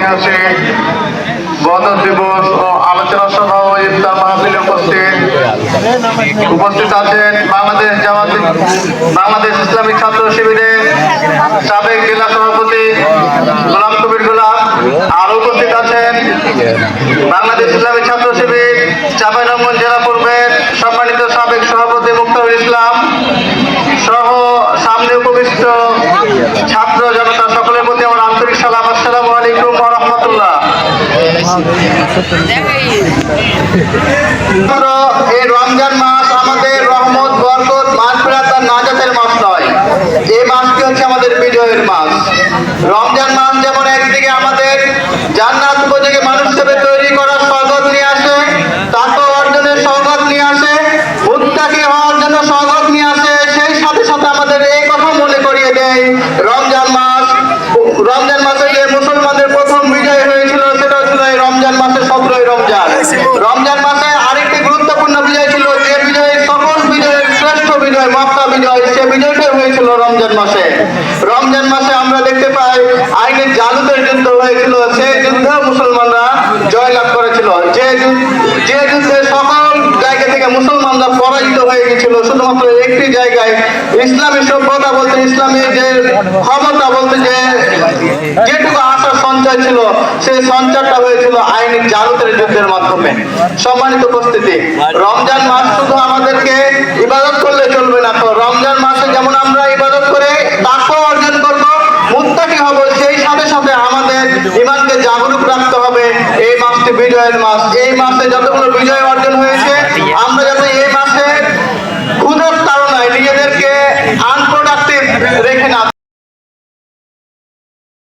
ঐতিহাসিক বদর দিবস ও আলোচনা সভা ও ইফতার মাহফিলে উপস্থিত আছেন বাংলাদেশ ইসলামিক ছাত্র শিবিরের সাবেক জেলা সভাপতি গোলাম কবির গোলাম। আর উপস্থিত আছেন বাংলাদেশ ইসলামিক ছাত্র শিবির চাঁপাইনবাবগঞ্জ জেলা পূর্বের সম্মানিত সাবেক সভাপতি মুক্তারুল ইসলাম সহ সামনে উপবিষ্ট ছাত্র জনতা সকলের প্রতি আমার আন্তরিক সালাম। আসসালামু আলাইকুম ওয়া রাহমাতুল্লাহ। এই রমজান মাস আমাদের রহমত, বরকত, মাগফিরাত আর নাজাতের মাস নয়, এই মাসটি হচ্ছে আমাদের বিজয়ের মাস। রমজান মাস যেমন একদিকে আমাদের জান্নাত উপযোগী মানুষ হিসেবে তৈরি করার সওগাত নিয়ে আসে, তাকওয়া অর্জনের সওগাত নিয়ে আসে, মুত্তাকি হওয়ার জন্য সওগাত নিয়ে আসে, সেই সাথে সাথে আমাদের এই কথা মনে করিয়ে দেয় রমজান মাসে যে মুসলমানদের প্রথম বিজয় হয়েছিল সেটা হচ্ছিল এই রমজান মাসে 17ই রমজান। রমজান মাসে আরেকটি গুরুত্বপূর্ণ বিজয় ছিল, যে বিজয় সকল বিজয়ের শ্রেষ্ঠ বিজয়, মক্কা বিজয়, সে বিজয়টাই হয়েছিল রমজান মাসে। রমজান মাসে আমরা দেখতে পাই আইনের জালুতের যুদ্ধ হয়েছিল, সেই যুদ্ধে মুসলমানরা জয়লাভ করেছিল। যে যুদ্ধে সকল জায়গা থেকে মুসলমানরা পরাজিত হয়ে গেছিল, শুধুমাত্র একটি জায়গায় ইসলামী সভ্যতা বলতে, ইসলামী যে ক্ষমতা বলতে, যেটুকু আশার সঞ্চয় ছিল, সেই সঞ্চয়টা হয়েছিল আইনের জালুতের যুদ্ধের মাধ্যমে। সম্মানিত উপস্থিতি, রমজান মাস শুধু আমাদেরকে ইবাদত করলে চলবে না, তো রমজান মাসে যেমন আমরা ইবাদত করে তাকওয়া অর্জন করব, মুত্তাকি হব, সেই সাথে সাথে আমাদের ঈমানকে জাগরুক রাখতে হবে। এই মাসটি বিজয়ের মাস। এই মাসে যতগুলো বিজয় অর্জন হয়েছে, আমরা যাতে এই মাসে ক্ষুধার তাড়নায় নিজেদেরকে আনপ্রোডাক্টিভ রেখে না